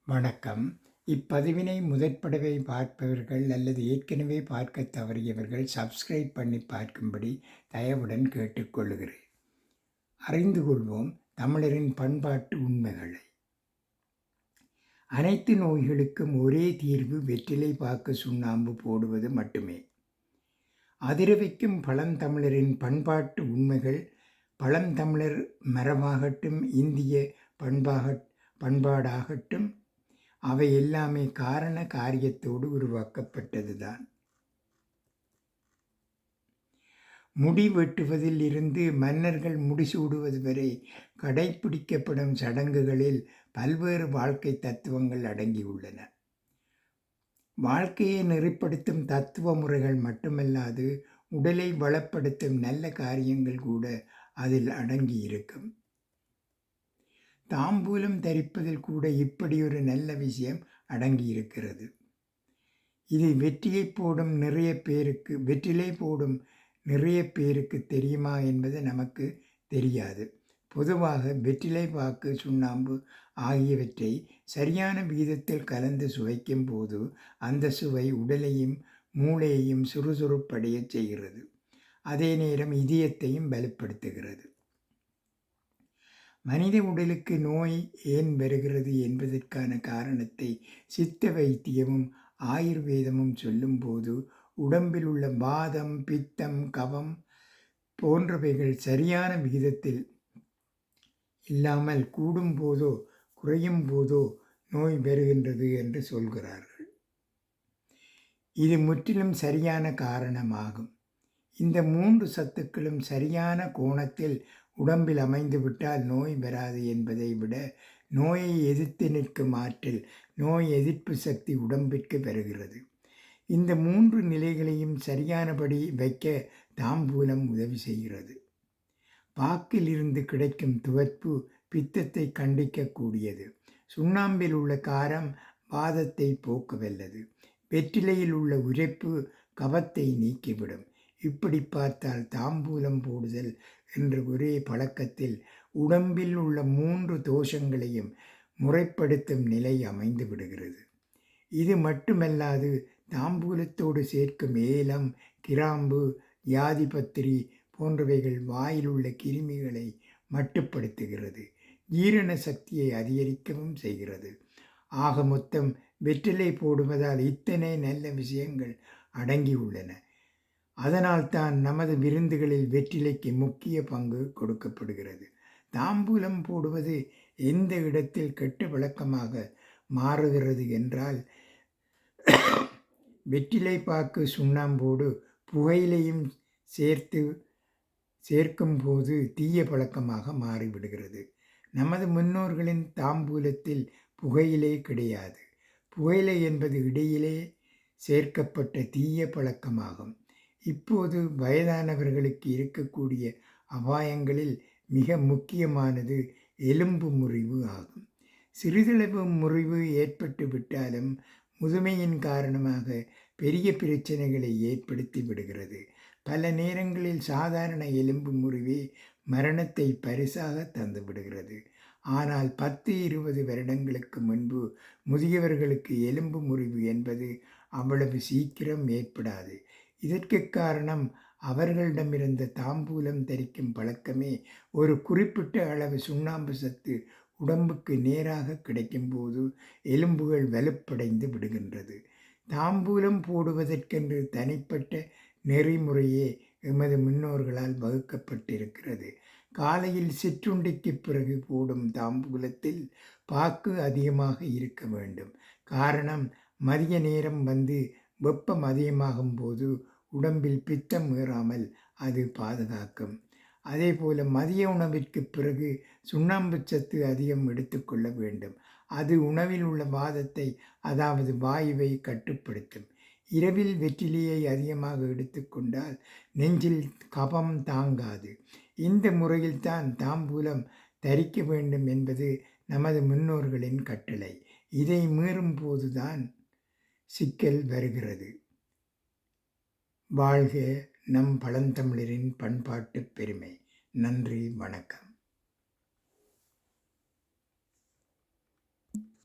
வணக்கம். இப்பதிவினை முதற்படவை பார்ப்பவர்கள் அல்லது ஏற்கனவே பார்க்க தவறியவர்கள் சப்ஸ்கிரைப் பண்ணி பார்க்கும்படி தயவுடன் கேட்டுக்கொள்கிறேன். அறிந்து கொள்வோம் தமிழரின் பண்பாட்டு உண்மைகளை. அனைத்து நோய்களுக்கும் ஒரே தீர்வு வெற்றிலை பாக்கு சுண்ணாம்பு போடுவது மட்டுமே. அதிரவைக்கும் பழந்தமிழரின் பண்பாட்டு உண்மைகள். பழந்தமிழர் மரபாகட்டும், இந்திய பண்பாடாகட்டும், அவை எல்லாமே காரண காரியத்தோடு உருவாக்கப்பட்டதுதான். முடி வெட்டுவதில் இருந்து மன்னர்கள் முடிசூடுவது வரை கடைப்பிடிக்கப்படும் சடங்குகளில் பல்வேறு வாழ்க்கை தத்துவங்கள் அடங்கியுள்ளன. வாழ்க்கையை நெறிப்படுத்தும் தத்துவ முறைகள் மட்டுமல்லாது உடலை வளப்படுத்தும் நல்ல காரியங்கள் கூட அதில் அடங்கியிருக்கும். தாம்பூலம் தரிப்பதில் கூட இப்படி ஒரு நல்ல விஷயம் அடங்கியிருக்கிறது. இது வெற்றிலை போடும் நிறைய பேருக்கு தெரியுமா என்பது நமக்கு தெரியாது. பொதுவாக வெற்றிலை பாக்கு சுண்ணாம்பு ஆகியவற்றை சரியான விகிதத்தில் கலந்து சுவைக்கும் போது அந்த சுவை உடலையும் மூளையையும் சுறுசுறுப்படைய செய்கிறது. அதே நேரம் இதயத்தையும் பலப்படுத்துகிறது. மனித உடலுக்கு நோய் ஏன் வருகிறது என்பதற்கான காரணத்தை சித்த வைத்தியமும் ஆயுர்வேதமும் சொல்லும்போது உடம்பில் உள்ள வாதம், பித்தம், கபம் போன்றவைகள் சரியான விகிதத்தில் இல்லாமல் கூடும் போதோ குறையும் போதோ நோய் வருகின்றது என்று சொல்கிறார்கள். இது முற்றிலும் சரியான காரணமாகும். இந்த 3 சத்துக்களும் சரியான கோணத்தில் உடம்பில் அமைந்துவிட்டால் நோய் வராது என்பதை விட நோயை எதிர்த்து நிற்கும் ஆற்றல், நோய் எதிர்ப்பு சக்தி உடம்பிற்கு வருகிறது. இந்த 3 நிலைகளையும் சரியானபடி வைக்க தாம்பூலம் உதவி செய்கிறது. பாக்கில் இருந்து கிடைக்கும் துவர்ப்பு பித்தத்தை கண்டிக்கக்கூடியது. சுண்ணாம்பில் உள்ள காரம் வாதத்தை போக்க வல்லது. வெற்றிலையில் உள்ள உரைப்பு கபத்தை நீக்கிவிடும். இப்படி பார்த்தால் தாம்பூலம் போடுதல் என்ற ஒரே பழக்கத்தில் உடம்பில் உள்ள 3 தோஷங்களையும் முறைப்படுத்தும் நிலை அமைந்து விடுகிறது. இது மட்டுமல்லாது தாம்பூலத்தோடு சேர்க்கும் ஏலம், கிராம்பு, யாதிபத்திரி போன்றவைகள் வாயில் உள்ள கிருமிகளை மட்டுப்படுத்துகிறது. ஜீரண சக்தியை அதிகரிக்கவும் செய்கிறது. ஆக மொத்தம் வெற்றிலை போடுவதால் இத்தனை நல்ல விஷயங்கள் அடங்கியுள்ளன. அதனால்தான் நமது விருந்துகளில் வெற்றிலைக்கு முக்கிய பங்கு கொடுக்கப்படுகிறது. தாம்பூலம் போடுவது எந்த இடத்தில் கெட்ட பழக்கமாக மாறுகிறது என்றால், வெற்றிலை பாக்கு சுண்ணாம்போடு புகையிலையும் சேர்க்கும் போது தீய பழக்கமாக மாறிவிடுகிறது. நமது முன்னோர்களின் தாம்பூலத்தில் புகையிலை கிடையாது. புகையிலை என்பது இடையிலே சேர்க்கப்பட்ட தீய பழக்கமாகும். இப்போது வயதானவர்களுக்கு இருக்கக்கூடிய அபாயங்களில் மிக முக்கியமானது எலும்பு முறிவு ஆகும். சிறிதளவு முறிவு ஏற்பட்டு விட்டாலும் முதுமையின் காரணமாக பெரிய பிரச்சனைகளை ஏற்படுத்தி விடுகிறது. பல நேரங்களில் சாதாரண எலும்பு முறிவே மரணத்தை பரிசாக தந்து விடுகிறது. ஆனால் 10-20 வருடங்களுக்கு முன்பு முதியவர்களுக்கு எலும்பு முறிவு என்பது அவ்வளவு சீக்கிரம் ஏற்படாது. இதற்கு காரணம் அவர்களிடமிருந்த தாம்பூலம் தரிக்கும் பழக்கமே. ஒரு குறிப்பிட்ட அளவு சுண்ணாம்பு சத்து உடம்புக்கு நேராக கிடைக்கும்போது எலும்புகள் வலுப்படைந்து விடுகின்றது. தாம்பூலம் போடுவதற்கென்று தனிப்பட்ட நெறிமுறையே எமது முன்னோர்களால் வகுக்கப்பட்டிருக்கிறது. காலையில் சிற்றுண்டிக்கு பிறகு போடும் தாம்பூலத்தில் பாக்கு அதிகமாக இருக்க வேண்டும். காரணம், மதிய நேரம் வந்து வெப்பம் அதிகமாகும் போது உடம்பில் பித்தம் ஏறாமல் அது பாதுகாக்கும். அதே போல மதிய உணவிற்கு பிறகு சுண்ணாம்பு சத்து அதிகம் எடுத்துக்கொள்ள வேண்டும். அது உணவில் உள்ள வாதத்தை, அதாவது வாயுவை கட்டுப்படுத்தும். இரவில் வெற்றிலையை அதிகமாக எடுத்துக்கொண்டால் நெஞ்சில் கபம் தாங்காது. இந்த முறையில்தான் தாம்பூலம் தரிக்க வேண்டும் என்பது நமது முன்னோர்களின் கட்டளை. இதை மீறும் போதுதான் சிக்கல் வருகிறது. வாழ்க நம் பழந்தமிழரின் பண்பாட்டு பெருமை. நன்றி, வணக்கம்.